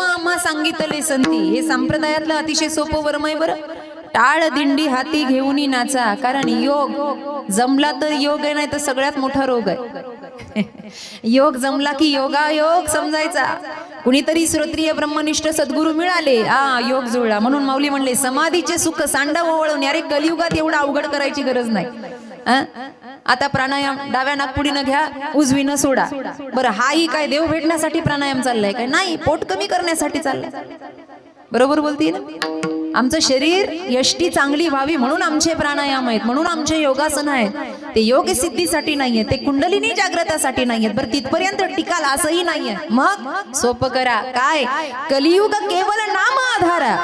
वर्म आम्हा सांगितले संती, हे संप्रदायातलं अतिशय सोपं वर्म आहे बरं. टाळ दिंडी हाती घेऊनी नाचा, कारण योग जमला तर योग आहे, नाही तर सगळ्यात मोठा रोग आहे. योग जमला की योगायोग समजायचा. कुणीतरी श्रोत्रिय ब्रह्मनिष्ठ सद्गुरू मिळाले, योग जुळला. म्हणून माऊली म्हणले समाधीचे सुख सांडव ओवळून. अरे कलियुगात एवढं अवघड करायची गरज नाही. आता प्राणायाम डाव्या नागपुडीनं घ्या, उजवीनं सोडा. बरं, हाही काय देव भेटण्यासाठी प्राणायाम चाललाय काय? नाही, पोट कमी करण्यासाठी चाललाय. बरोबर बोलते ना. आमचं शरीर यष्टी चांगली व्हावी म्हणून आमचे प्राणायाम आहेत, म्हणून आमचे योगासन आहेत. ते योग सिद्धीसाठी नाहीये, ते कुंडलिनी जागृतासाठी नाहीयेत. बरं, तिथपर्यंत टिकाल असंही नाहीये. मग सोपं करा. काय? कलियुग केवळ नाम आधारा.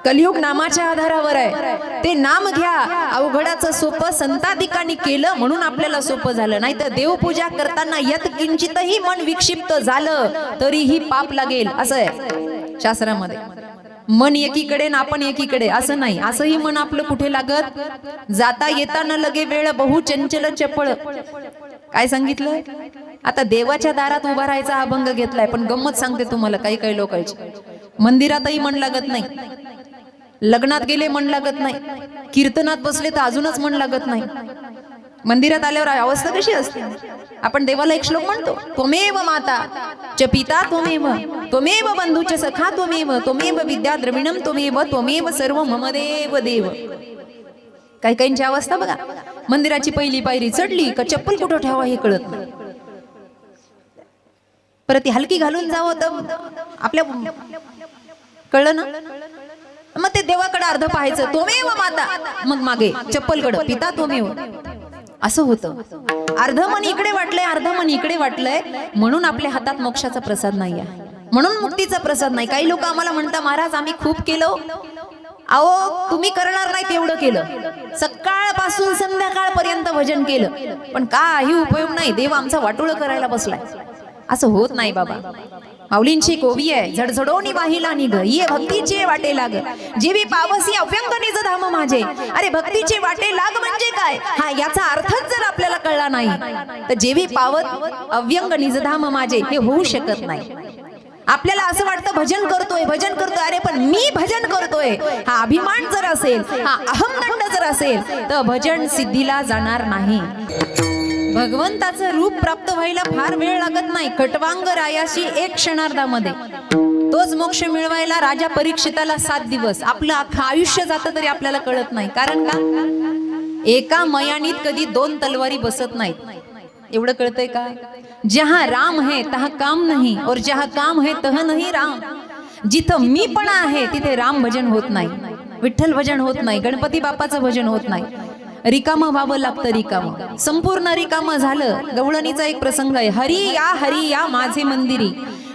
कलियुग नामाच्या आधारावर आहे. ते नाम घ्या. अवघडाचं सोपं संताधिकांनी केलं म्हणून आपल्याला सोपं झालं. नाही तर देवपूजा करताना यत किंचितही मन विक्षिप्त झालं तरीही पाप लागेल, असं आहे शास्त्रामध्ये. मन एकीकडे ना आपण एकीकडे असं नाही. असंही मन आपलं कुठे लागत? जाता येता न लगे वेळ बहु चंचल चपळ. काय सांगितलं? आता देवाच्या दारात उभा राहायचा अभंग घेतलाय, पण गंमत सांगते तुम्हाला. काही काही लोकांची मंदिरातही मन लागत नाही, लग्नात गेले मन लागत नाही, कीर्तनात बसले तर अजूनच मन लागत नाही. मंदिरात आल्यावर अवस्था कशी असते? आपण देवाला एक श्लोक म्हणतो, त्वमेव माता च पिता त्वमेव, त्वमेव बंधू च सखा त्वमेव, त्वमेव विद्या द्रविणम त्वमेव, त्वमेव सर्व मम देव देव. काही काहींची अवस्था बघा, मंदिराची पहिली पायरी चढली का चप्पल कुठं ठेवा हे कळत नाही. परत ती हलकी घालून जावं तर आपल्या कळलं ना. मग ते देवाकडे अर्ध पाहायचं, त्वमेव माता, मग मागे चप्पलकडं पिता त्वमेव. असं होतं. अर्ध मन इकडे वाटलंय, अर्ध मन इकडे वाटलंय, म्हणून आपल्या हातात मोक्षाचा प्रसाद नाही आहे, म्हणून मुक्तीचा प्रसाद नाही. काही लोक आम्हाला म्हणतात, महाराज आम्ही खूप केलं. अहो, तुम्ही करणार नाही तेवढं केलं. सकाळपासून संध्याकाळपर्यंत भजन केलं, पण काही उपयोग नाही. देव आमचा वाटोळं करायला बसलाय. असं होत नाही बाबा. माऊलींची कोवी आहे, झडझडोनी वाहिला निघ, ये भक्तीचे वाटे लाग, जेवी पावसी अव्यंग निज धाम माझे. अरे भक्तीचे वाटे लाग म्हणजे काय? हा, याचा अर्थच जर आपल्याला कळला नाही तर जेवी पावत अव्यंग निज धाम माझे हे होऊ शकत नाही. आपल्याला असं वाटतं भजन करतोय भजन करतोय, अरे पण मी भजन करतोय हा अभिमान जर असेल, हा अहंदंड जर असेल तर भजन सिद्धीला जाणार नाही. भगवंताचं रूप प्राप्त व्हायला फार वेळ लागत नाही. खटवांग रायाशी 1 क्षणार्धामध्ये. तोच मोक्ष मिळवायला राजा परीक्षिताला 7 दिवस. आपलं अख्खं आयुष्य जातं तरी आपल्याला कळत नाही. कारण का? एका मयानीत कधी 2 तलवारी बसत नाहीत. एवढं कळतंय का? जहां राम है तहां काम नहीं, और जहां काम है तह नहीं राम. जिथं मीपणा आहे तिथे राम भजन होत नाही, विठ्ठल भजन होत नाही, गणपती बाप्पाचं भजन होत नाही. रिकाम व्हावं लागतं. रिकाम संपूर्ण रिकाम झालं. गवळणीचा एक प्रसंग आहे, हरी या माझे मंदिरी,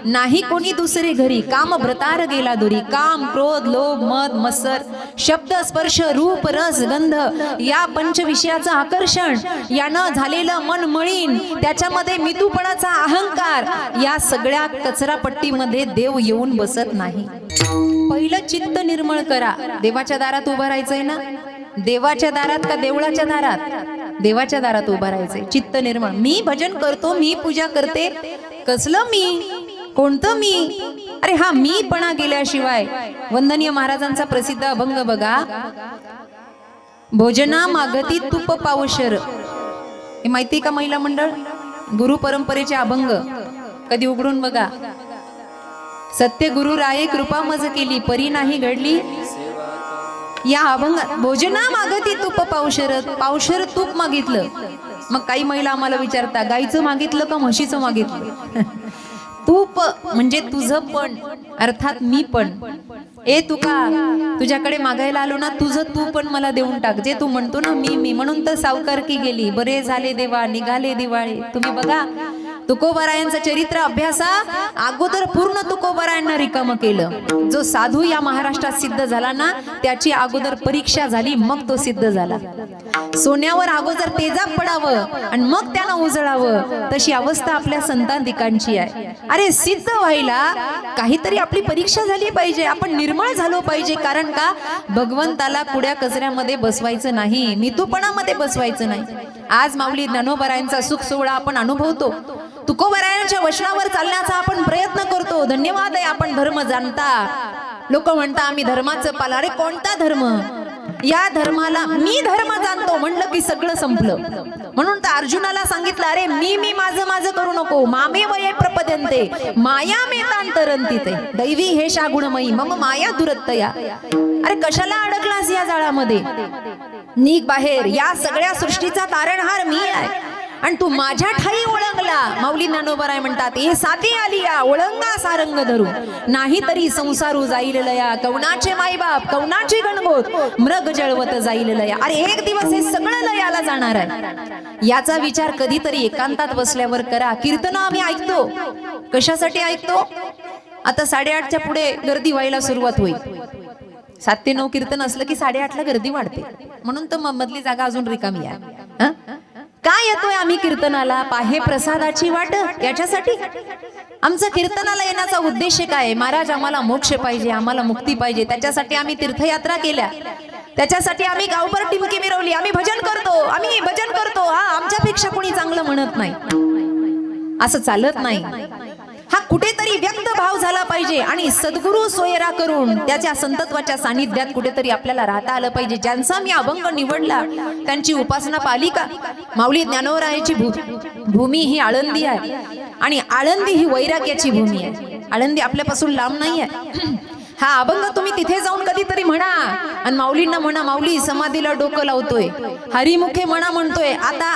नाही कोणी दुसरे घरी, काम भ्रतार गेला दुरी. काम, क्रोध, लोभ, मद, मत्सर, शब्द, स्पर्श, रूप, रस, गंध या पंचविषयाचं आकर्षण, यानं झालेलं मन मळीन, त्याच्यामध्ये मितूपणाचा अहंकार, या सगळ्या कचरापट्टीमध्ये देव येऊन बसत नाही. पहिलं चित्त निर्मळ करा. देवाच्या दारात उभं राहायचंय ना. देवाच्या दारात का देवळाच्या दारात? देवाच्या दारात उभं राहायचंय. चित्त निर्मळ. मी भजन करतो, मी पूजा करते. कसलं मी? कोणतं मी? अरे हा मीपणा गेल्याशिवाय. वंदनीय महाराजांचा प्रसिद्ध अभंग बघा, भोजना मागती तुप पावशर. हे माहिती का महिला मंडळ? गुरु परंपरेचे अभंग कधी उघडून बघा. सत्य गुरु राये कृपा मज केली, परी नाही घडली. या अभंगात भोजना मागती तूप पावशर, पावशर तूप मागितलं. मग काही महिला आम्हाला विचारता, गाईचं मागितलं का म्हशीचं मागितलं? तूप म्हणजे तुझं पण, अर्थात मी पण. ए तुका, तुझ्याकडे मागायला आलो ना, तुझं तू पण मला देऊन टाक. जे तू म्हणतो ना मी, म्हणून तर सावकारकी गेली, बरे झाले देवा निघाले दिवाळी. तुम्ही बघा, तुकोबारायांचं चरित्र अभ्यासा. अगोदर पूर्ण तुकोबारायांना रिकाम केलं. जो साधू या महाराष्ट्रात सिद्ध झाला ना, त्याची अगोदर परीक्षा झाली, मग तो सिद्ध झाला. सोन्यावर अगोदर तेजाब पडावं आणि मग त्यानं उजळावं, तशी अवस्था आपल्या संतांतिकांची आहे. अरे सिद्ध व्हायला काहीतरी आपली परीक्षा झाली पाहिजे. आपण निर्मळ झालो पाहिजे. कारण का? भगवंताला कुड्या कचऱ्यामध्ये बसवायचं नाही, मितूपणामध्ये बसवायचं नाही. आज माऊली ज्ञानोबारायांचा सुख सोहळा आपण अनुभवतो. तुकोबरायांच्या वचनावर चालण्याचा आपण प्रयत्न करतो. धन्यवाद आहे, आपण धर्म जाणता. लोक म्हणता आम्ही धर्माचं पालन. अरे कोणता धर्म? या धर्माला मी धर्म जाणतो म्हणलं की सगळं संपलं. म्हणून तर अर्जुनाला सांगितलं, अरे मी माझं माझं करू नको. मामे वये प्रपद्यन्ते माया मेतांतरंती ते दैवी हे गुणमयी मम माया दुरत्तया. अरे कशाला अडकलास या जाळामध्ये? निघ बाहेर. या सगळ्या सृष्टीचा तारणहार मी आहे आणि तू माझ्या ठाई ओळंगला. माऊली ज्ञानोबराय म्हणतात, हे साथी आली या ओळंगा सारंग धरू, नाही तरी संसारू जाईल लया. कवनाचे माईबाप कवनाची गणगोत मृग जळवत जाईल लया. अरे एक दिवस हे सगळं लयाला जाणार आहे. याचा विचार कधीतरी एकांतात बसल्यावर करा. कीर्तन आम्ही ऐकतो, कशासाठी ऐकतो? आता 8:30च्या पुढे गर्दी व्हायला सुरुवात होईल. 7 ते 9 कीर्तन असलं की 8:30ला गर्दी वाढते. म्हणून तर मधली जागा अजून रिकामी आहे. काय येतोय आम्ही कीर्तनाला? पाहे प्रसादाची वाट. याच्यासाठी आमचं कीर्तनाला येण्याचा उद्देश काय? महाराज आम्हाला मोक्ष पाहिजे, आम्हाला मुक्ती पाहिजे. त्याच्यासाठी आम्ही तीर्थयात्रा केल्या, त्याच्यासाठी आम्ही गावभर टिमकी मिरवली. आम्ही भजन करतो, आम्ही भजन करतो. हा आमच्यापेक्षा कोणी चांगलं म्हणत नाही, असं चालत नाही. हा कुठेतरी व्यक्त भाव झाला पाहिजे आणि सद्गुरु सोयरा करून त्याच्या संतत्वाच्या सानिध्यात कुठेतरी आपल्याला राहता आलं पाहिजे. ज्यांचा मी अभंग निवडला त्यांची उपासना पाली का? माऊली ज्ञानोबरायाची भूमी ही आळंदी आहे आणि आळंदी ही वैराग्याची भूमी आहे. आळंदी आपल्यापासून लांब नाही आहे. हा अभंग तुम्ही तिथे जाऊन कधीतरी म्हणा आणि माऊलींना म्हणा, माऊली समाधीला डोकं लावतोय, हरिमुखे म्हणा म्हणतोय. आता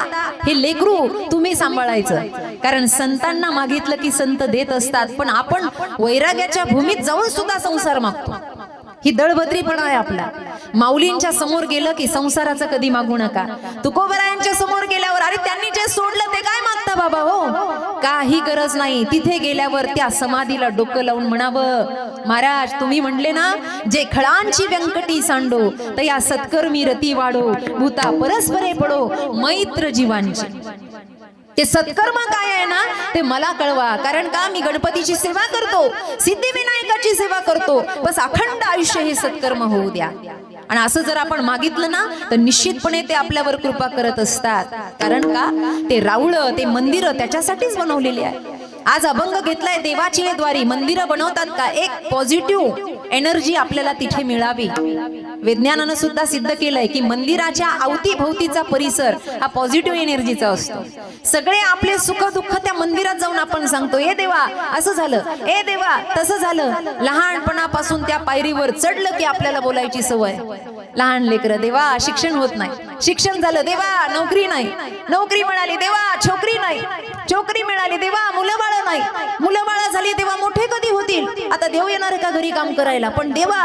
हे लेकरू तुम्ही सांभाळायचं, कारण संतांना मागितलं की संत देत असतात. पण आपण वैराग्याच्या भूमीत जाऊन सुद्धा संसार मागतो. ही दळभद्रीपणा आहे आपला. माऊलींच्या समोर गेलं की संसाराचं कधी मागू नका. तुकोबरायांच्या समोर गेल्यावर अरे त्यांनी जे सोडलं ते काय मागता बाबा? हो काही गरज नाही. तिथे गेल्यावर त्या समाधीला डोकं लावून म्हणावं, महाराज तुम्ही म्हणले ना, जे खळांची व्यंकटी सांडो तया सत्कर्मी रती वाढो, भूता परस्परे पडो मैत्र जीवांची. ते सत्कर्म काय आहे ना ते मला कळवा. कारण का? मी गणपतीची सेवा करतो, सिद्धिविनायकाची सेवा करतो. बस अखंड आयुष्य हे सत्कर्म होऊ द्या. आणि असं जर आपण मागितलं ना तर निश्चितपणे ते आपल्यावर कृपा करत असतात. कारण का? ते राऊळ, ते मंदिर त्याच्यासाठीच बनवलेले आहे. आज अभंग घेतलाय देवाची द्वारी. मंदिरं बनवतात का? एक पॉझिटिव्ह एनर्जी आपल्याला तिथे मिळावी. विज्ञानानं सुद्धा सिद्ध केलंय की मंदिराच्या अवतीभोवतीचा परिसर हा पॉझिटिव्ह एनर्जीचा असतो. सगळे आपले सुख दुःख त्या मंदिरात जाऊन आपण सांगतो, ए देवा असं झालं, ए देवा तसं झालं. लहानपणापासून त्या पायरीवर चढलं की आपल्याला बोलायची सवय. लहान लेकरं, देवा शिक्षण होत नाही, शिक्षण झालं, देवा नोकरी नाही, नोकरी मिळाली, देवा छोकरी नाही, छोकरी मिळाली, देवा मुलं बाळ नाही, मुलं बाळ झाली, देवा मोठे कधी होतील. आता देव येणार का घरी काम करायला? पण देवा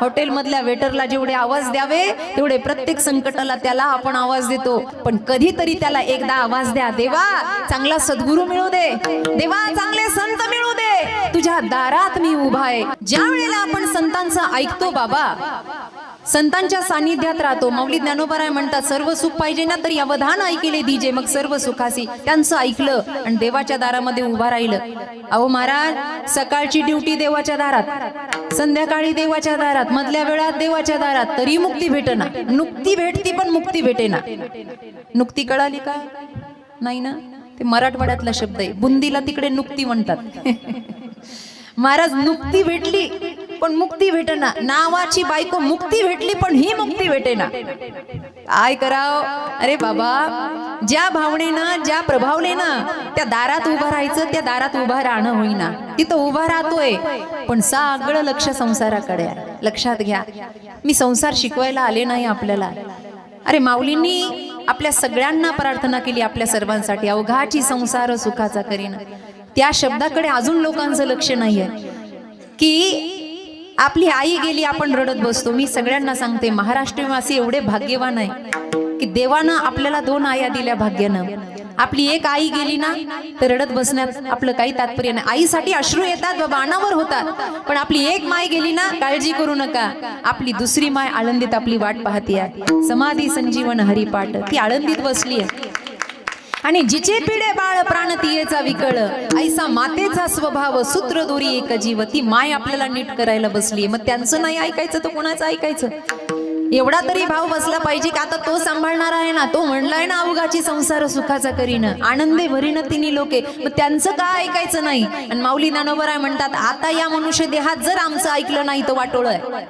हॉटेल मधल्या वेटरला जेवढे आवाज द्यावे तेवढे प्रत्येक संकटाला त्याला आपण आवाज देतो. पण कधीतरी त्याला एकदा आवाज द्या, देवा चांगला सद्गुरू मिळू दे, देवा चांगले संत मिळू दे, तुझ्या दारात मी उभा आहे. ज्या वेळेला आपण संतांचं ऐकतो बाबा, संतांच्या सानिध्यात राहतो. माऊली ज्ञानोबराय म्हणतात, सर्व सुख पाहिजे ना तरी अवधान ऐकले दीजे मग सर्व सुखासी. त्यांचं ऐकलं आणि देवाच्या दारामध्ये उभा राहिलं. अहो महाराज, सकाळची ड्युटी देवाच्या दारात, संध्याकाळी देवाच्या दारात, मधल्या वेळात देवाच्या दारात, तरी मुक्ती भेटेना. नुक्ती भेटती पण मुक्ती भेटेना. नुक्ती कळाली का? नाही ना. ते मराठवाड्यातला शब्द आहे. बुंदीला तिकडे नुक्ती म्हणतात. महाराज नुक्ती भेटली पण मुक्ती भेटेना. नावाची बायको मुक्ती भेटली पण ही मुक्ती भेटेना. काय कराव? अरे बाबा, ज्या भावनेनं, ज्या प्रभावनेनं त्या दारात उभं राहायचं, त्या दारात उभं राहणं होईना. तिथं उभा राहतोय पण सगळं लक्ष संसाराकडे आहे. लक्षात घ्या, मी संसार शिकवायला आले नाही आपल्याला. अरे माऊलींनी आपल्या सगळ्यांना प्रार्थना केली, आपल्या सर्वांसाठी, अवघाची संसार सुखाचा करीन. त्या शब्दाकडे अजून लोकांचं लक्ष नाहीये की आपली आई गेली आपण रडत बसतो. मी सगळ्यांना सांगते, महाराष्ट्रवासी एवढे भाग्यवान आहे की देवानं आपल्याला 2 आया दिल्या भाग्यानं. आपली एक आई गेली ना तर रडत बसण्यात आपलं काही तात्पर्य नाही. आईसाठी अश्रू येतात बाबा, अनावर होतात, पण आपली एक माय गेली ना, काळजी करू नका, आपली दुसरी माय आळंदीत आपली वाट पाहती आहे. समाधी संजीवन हरिपाठ, ती आळंदीत बसली आहे. आणि जिचे पिढे बाळ प्राण तियेचा विकळ, ऐसा मातेचा स्वभाव सूत्र दोरी एक जीव. ती माय आपल्याला नीट करायला बसली. मग त्यांचं नाही ऐकायचं तर कोणाचं ऐकायचं? एवढा तरी भाव बसला पाहिजे की आता तो सांभाळणार आहे ना, तो म्हणलाय ना अवघाची संसार सुखाचा करीन, आनंदे भरीन तिन्ही लोके, मग त्यांचं का ऐकायचं नाही. आणि माऊली ज्ञानोबराय म्हणतात आता या मनुष्य देहात जर आमचं ऐकलं नाही तर वाटोळ आहे.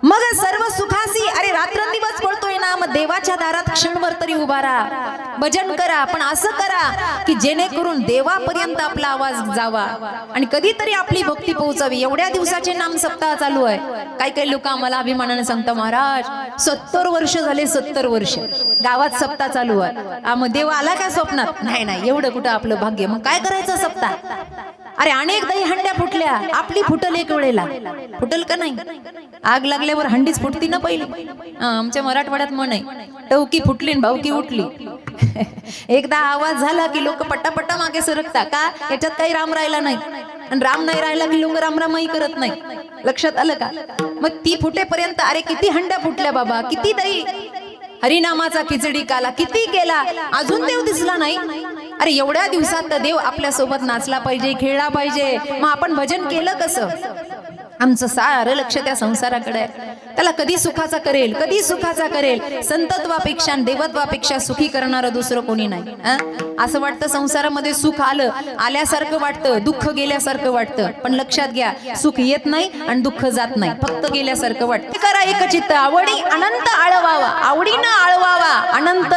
मग सर्व सुखासी, अरे रात्रंदिवस पळतोय ना, मग देवाच्या दारात क्षणभर तरी उभा राहा, भजन करा, पण असं करा की जेणेकरून देवापर्यंत आपला आवाज जावा आणि कधीतरी आपली भक्ती पोहोचावी. एवढ्या दिवसाचे नाम सप्ताह चालू आहे. काही काही लोक आम्हाला अभिमानाने सांगतात महाराज 70 वर्ष झाले, 70 वर्ष गावात सप्ताह चालू आहे. मग देव आला का स्वप्नात? नाही नाही, एवढं कुठं आपलं भाग्य. मग काय करायचं सप्ताह? अरे अनेक दही हंड्या फुटल्या, आपली फुटल एक वेळेला, फुटल का नाही? आग लागल्यावर हंडीच फुटती ना पहिली. आमच्या मराठवाड्यात म्हण आहे, टवकी फुटली न भावकी उठली. एकदा आवाज झाला की लोक पट्टापट्टा मागे सरकता का, याच्यात काही राम राहिला नाही, आणि राम नाही राहिला की लोक रामरामही करत नाही. लक्षात आलं का? मग ती फुटेपर्यंत अरे किती हंड्या फुटल्या बाबा, किती दही हरिनामाचा खिचडी काला किती केला, अजून देव दिसला नाही. अरे एवढ्या दिवसात तर देव आपल्या सोबत नाचला पाहिजे, खेळला पाहिजे. मग आपण भजन केलं कसं? आमचं सारं लक्ष त्या संसाराकडे आहे. त्याला कधी सुखाचा करेल, कधी सुखाचा करेल. संतत्वापेक्षा देवत्वापेक्षा सुखी करणारं दुसरं कोणी नाही. असं वाटतं संसारामध्ये सुख आलं आल्यासारखं वाटतं, दुःख गेल्यासारखं वाटतं. पण लक्षात घ्या, सुख येत नाही आणि दुःख जात नाही, फक्त गेल्यासारखं वाटतं. करा एकचित्त आवडी अनंत आळवावा, आवडीनं आळवावा अनंत.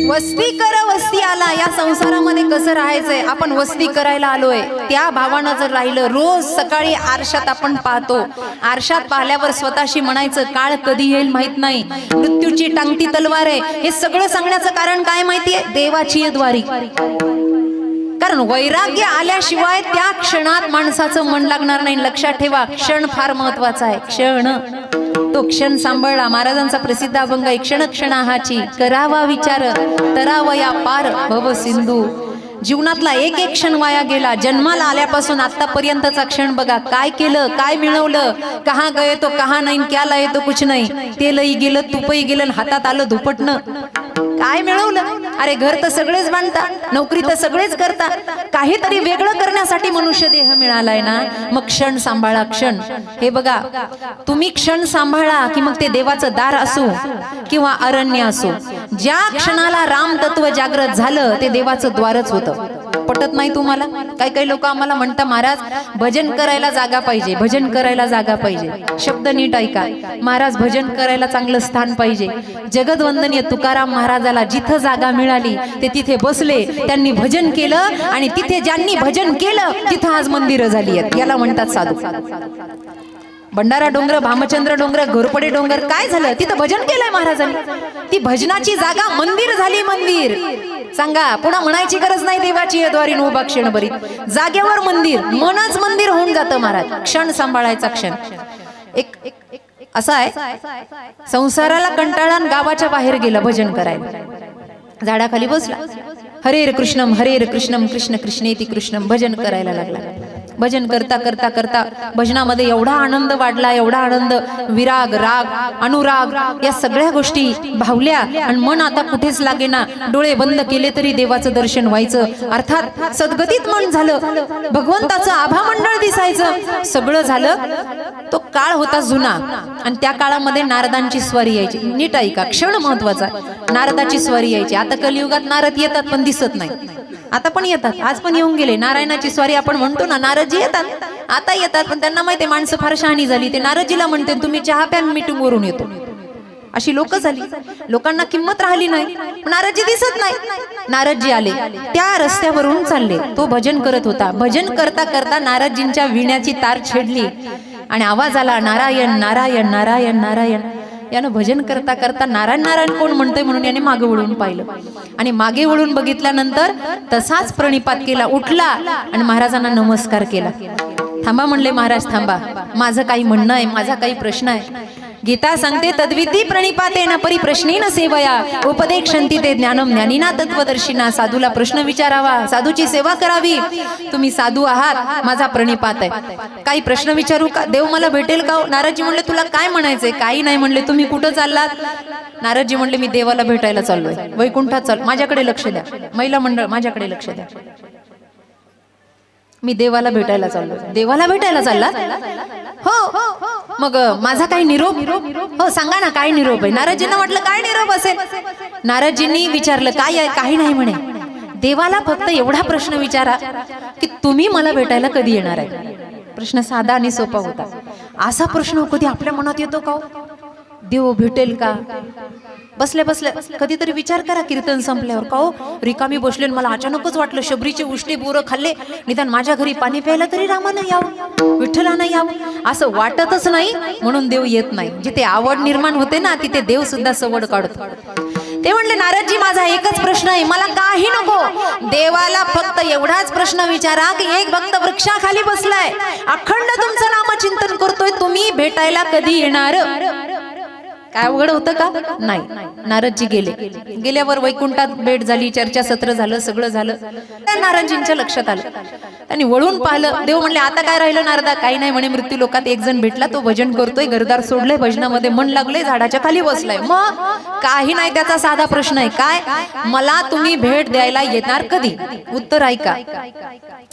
वस्ती कर वस्ती आला. या संसारामध्ये कसं राहायचंय? आपण वस्ती करायला आलोय. त्या भावानं जर राहिलं, रोज सकाळी आरशात आपण पाहतो, आरशात पाहिल्यावर स्वतःशी म्हणायचं काळ कधी येईल माहित नाही, मृत्यूची टांगती तलवार आहे. हे सगळं सांगण्याचं कारण काय माहितीये? देवाची द्वारी. कारण वैराग्य आल्याशिवाय त्या क्षणात माणसाचं मन लागणार नाही. लक्षात ठेवा, क्षण फार महत्वाचा आहे. क्षण, तो क्षण सांभाळला. महाराजांचा प्रसिद्ध अभंग आहे, क्षण क्षणाहाची करावा विचार तरावया पार भव सिंधू. जीवनातला एक एक क्षण वाया गेला. जन्माला आल्यापासून आतापर्यंतचा क्षण बघा, काय केलं, काय मिळवलं, कहा गए तो कहा नाही, क्या लाये तो कुछ नाही. तेलही गेलं, तुपही गेलं, हातात आलं धुपटणं, काय मिळवलं? अरे घर तर सगळेच बांधता, नोकरी तर सगळेच करता, काहीतरी वेगळं करण्यासाठी मनुष्य देह मिळालाय ना. मग क्षण सांभाळा, क्षण. हे बघा, तुम्ही क्षण सांभाळा की मग ते देवाचं दार असो किंवा अरण्य असो, ज्या क्षणाला राम तत्व जागृत झालं ते देवाचं द्वारच होतं. पटत नाही तुम्हाला? काही काही लोक आम्हाला म्हणतात महाराज भजन करायला जागा पाहिजे, भजन करायला जागा पाहिजे. शब्द नीट ऐका महाराज, भजन करायला चांगलं स्थान पाहिजे. जगदवंदनीय तुकाराम महाराजाला जिथं जागा मिळाली ते तिथे बसले, त्यांनी भजन केलं आणि तिथे ज्यांनी भजन केलं तिथं आज मंदिरं झाली आहेत. याला म्हणतात साधू. भंडारा डोंगर, भामचंद्र डोंगर, घोरपडे डोंगर, काय झालं? तिथं भजन केलंय महाराजांनी. ती भजनाची जागा मंदिर झाली, मंदिर. सांगा, पुन्हा म्हणायची गरज नाही देवाची द्वारी उभा क्षणभरी. जागेवर मंदिर, मनच मंदिर होऊन जातं महाराज. क्षण सांभाळायचा, क्षण. एक असा आहे, संसाराला कंटाळान गावाच्या बाहेर गेला भजन करायला, झाडाखाली बसला, हरे कृष्णम कृष्ण कृष्णेती कृष्णम भजन करायला लागला. भजन करता करता करता भजनामध्ये एवढा आनंद वाढला, एवढा आनंद, विराग, राग, अनुराग या सगळ्या गोष्टी भावल्या आणि मन आता कुठेच लागेना. डोळे बंद केले तरी देवाचं दर्शन व्हायचं, अर्थात सद्गतीत मन झालं, भगवंताचं आभा मंडळ दिसायचं, सगळं झालं. तो काळ होता जुना आणि त्या काळामध्ये नारदांची स्वारी यायची. नीट ऐका, क्षण महत्वाचा. नारदाची स्वारी यायची. आता कलियुगात नारद येतात पण दिसत नाही, आता पण येतात, आज पण येऊन गेले. नारायणाची स्वारी आपण म्हणतो ना, नारदजी येतात, आता येतात, पण त्यांना माहिती माणसं फार शहाणी झाली. ते नारदजीला म्हणते तुम्ही चहा प्या, मीटिंग वरून येतो. अशी लोक झाली, लोकांना किंमत राहिली नाही. नारदजी दिसत नाही. नारदजी आले, त्या रस्त्यावरून चालले. तो भजन करत होता. भजन करता करता नारदजींच्या विण्याची तार छेडली आणि आवाज आला, नारायण नारायण नारायण नारायण. यानं भजन करता करता नारायण नारायण कोण म्हणतंय म्हणून याने मागे वळून पाहिलं आणि मागे वळून बघितल्यानंतर तसाच प्रणिपात केला, उठला आणि महाराजांना नमस्कार केला. थांबा म्हणले महाराज, थांबा, माझं काही म्हणणं आहे, माझा काही प्रश्न आहे. गीता सांगते तद्विती प्रणिपातेन परिप्रश्नेन सेवया उपदेक्षन्ति ते ज्ञानम ज्ञानिना तत्वदर्शिना. साधूला प्रश्न विचारावा, साधूची सेवा करावी. तुम्ही साधू आहात, माझा प्रणिपात आहे, काही प्रश्न विचारू का? देव मला भेटेल का? नारदजी म्हणले तुला काय म्हणायचंय? काही नाही म्हणले. तुम्ही कुठं चाललात? नारदजी म्हणले मी देवाला भेटायला चाललोय, वैकुंठात चाल. माझ्याकडे लक्ष द्या, महिला मंडळ माझ्याकडे लक्ष द्या. मी देवाला भेटायला चाललो. देवाला भेटायला चालला? हो. मग माझा काही निरोप? हो सांगा ना, काय निरोप आहे? नारदजींना म्हटलं काय निरोप असेल? नारदजींनी विचारलं काय आहे? काही नाही म्हणे. देवाला फक्त एवढा प्रश्न विचारा की तुम्ही मला भेटायला कधी येणार आहे. प्रश्न साधा आणि सोपा होता. असा प्रश्न कधी आपल्या मनात येतो का? देव भेटेल का? बसल्या बसल्या कधीतरी विचार करा कीर्तन संपल्यावर. का हो रिकामी बसले, मला अचानकच वाटलं शबरीचे उष्टे बोरं खाल्ले, निदान माझ्या घरी पाणी प्यायला तरी रामानं यावं, विठ्ठलानं यावं, असं वाटतच नाही म्हणून देव येत नाही. जिथे आवड निर्माण होते ना तिथे देव सुद्धा सवड काढतो. ते म्हणले नारदजी माझा एकच प्रश्न आहे, मला काही नको. देवाला फक्त एवढाच प्रश्न विचारा की एक भक्त वृक्षाखाली बसलाय, अखंड तुमचं नामचिंतन करतोय, तुम्ही भेटायला कधी येणार? काय अवघड होतं का? नाही. नारदजी गेल्यावर वैकुंठात भेट झाली, चर्चा सत्र झालं, सगळं झालं. त्या नारदजींच्या लक्षात आलं. त्यांनी वळून पाहिलं. देव म्हणले आता काय राहिलं नारदा? काही नाही म्हणे, मृत्यू लोकात एक जण भेटला, तो भजन करतोय, घरदार सोडले, भजनामध्ये मन लागले, झाडाच्या खाली बसलाय. मग काही नाही, त्याचा साधा प्रश्न आहे काय, मला तुम्ही भेट द्यायला येणार कधी? उत्तर ऐका.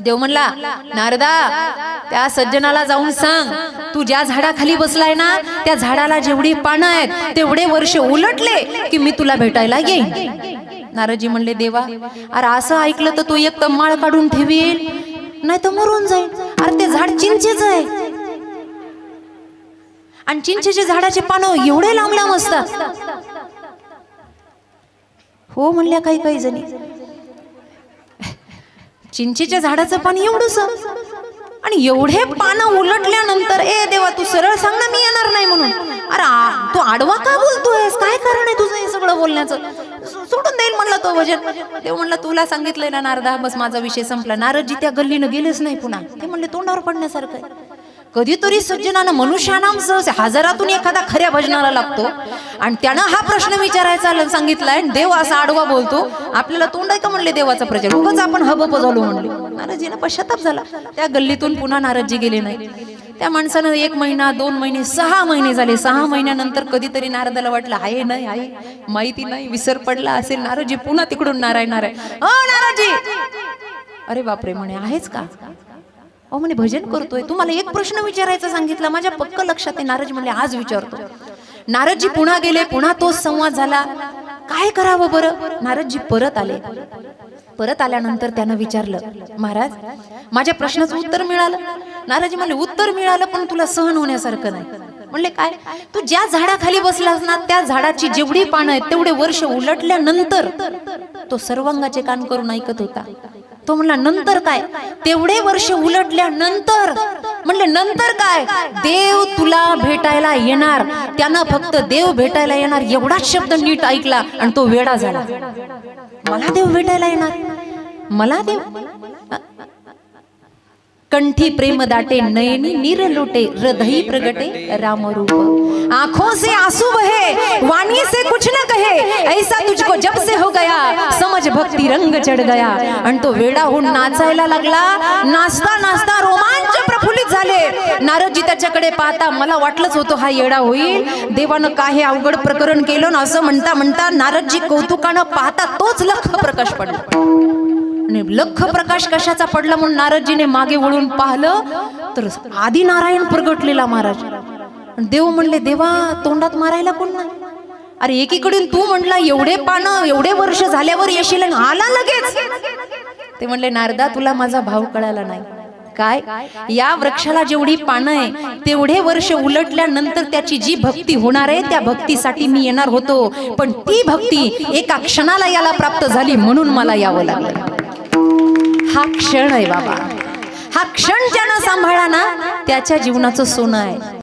देव म्हणला नारदा त्या सज्जनाला जाऊन सांग, तू ज्या झाडाखाली बसलाय ना त्या झाडाला जेवढी पानं आहेत तेवढे वर्ष उलटले की मी तुला भेटायला येईन. नारदजी म्हणले देवा अरे असं ऐकलं तर तो एक तम्माळ काढून ठेवील, नाही तर मरून जाईल. अरे ते झाड चिंचेच आहे आणि चिंचेच्या झाडाचे पानं एवढे लांब लांब असतात. हो म्हणल्या काही काही जणी, चिंचेच्या झाडाचं पान एवढंच आणि एवढे पानं उलटल्यानंतर ए देवा तू सरळ सांग ना मी येणार नाही म्हणून. अरे तू आडवा का बोलतोयस? काय कारण आहे तुझं हे सगळं बोलण्याचं? सोडून देईल म्हणला तो भजन. देव म्हणला तुला सांगितलंय ना नारदा, बस माझा विषय संपला. नारदजी त्या गल्लीनं गेलेच नाही पुन्हा. ते म्हणले तोंडावर पडण्यासारखं. कधीतरी सज्जनानं मनुष्यानाम सहज हजारातून एखादा खऱ्या भजनाला लागतो आणि त्यानं हा प्रश्न विचारायचा सांगितलाय, देव असा आडवा बोलतो, आपल्याला तोंड आहे का म्हणले देवाचा प्रचार, उगाच आपण हबप झालो म्हणले. नारदजीनं पश्चाताप झाला. त्या गल्लीतून पुन्हा नारदजी गेले नाही. त्या माणसानं 1 महिना 2 महिने 6 महिने झाले. 6 महिन्यानंतर कधीतरी नारदाला वाटलं आहे नाही आहे माहिती नाही, विसर पडला असेल. नारदजी पुन्हा तिकडून नारायण नारदजी, अरे बापरे म्हणे आहेच का? अहो म्हणे भजन करतोय, तुम्हाला एक प्रश्न विचारायचा सांगितला, माझ्या पक्क लक्षात आहे. नारदजी म्हणले आज विचारतो. नारदजी पुन्हा गेले, पुन्हा तोच संवाद झाला. काय करावं बरं? नारदजी परत आले. परत आल्यानंतर त्यानं विचारलं महाराज माझ्या प्रश्नाचं उत्तर मिळालं? नारदजी म्हणले उत्तर मिळालं पण तुला सहन होण्यासारखं नाही. म्हणले काय? तू ज्या झाडाखाली बसलास ना त्या झाडाची जेवढी पानं आहेत तेवढे वर्ष उलटल्यानंतर तो सर्वांगाचे कान करून ऐकत होता. तो म्हणला नंतर काय? तेवढे वर्ष उलटल्यानंतर. म्हणले नंतर काय? देव तुला भेटायला येणार. त्यानं फक्त देव भेटायला येणार एवढाच शब्द नीट ऐकला आणि तो वेडा झाला. मला देव भेटायला येणार? मला देव? कंठी प्रेम दाटे, नयनी नीर लोटे, हृदय प्रगटे राम रूप, आंखों से आंसू बहे, वाणी से कुछ न कहे, ऐसा तुझको जब से हो गया, समझ भक्ति रंग चढ़ गया. आणि तो वेडा होऊन नाचायला लागला. नाचता नाचता रोमांच प्रफुल्लित झाले. नारदजी त्याच्याकडे पाहता मला वाटलंच होतं हा येडा होईल, देवानं काय अवघड प्रकरण केलं ना असं म्हणता म्हणता नारदजी कौतुकानं पाहता तोच लख प्रकाश पडला. आणि लख प्रकाश कशाचा पडला म्हणून नारदजीने मागे वळून पाहिलं तर आदि नारायण प्रगटलेला महाराज. देव म्हणले देवा तोंडात मारायला कोण नाही? अरे एकीकडून तू म्हटला एवढे पानं एवढे वर्ष झाल्यावर येशील आला लगेच. ते म्हणले नारदा तुला माझा भाव कळाला नाही. काय? या वृक्षाला जेवढी पानं आहे तेवढे वर्ष उलटल्यानंतर त्याची जी भक्ती होणार आहे त्या भक्तीसाठी मी येणार होतो, पण ती भक्ती एका क्षणाला याला प्राप्त झाली म्हणून मला यावं लागलं. हा क्षण आहे बाबा, हा क्षण ज्यानं सांभाळला ना त्याच्या जीवनाचं सोनं आहे.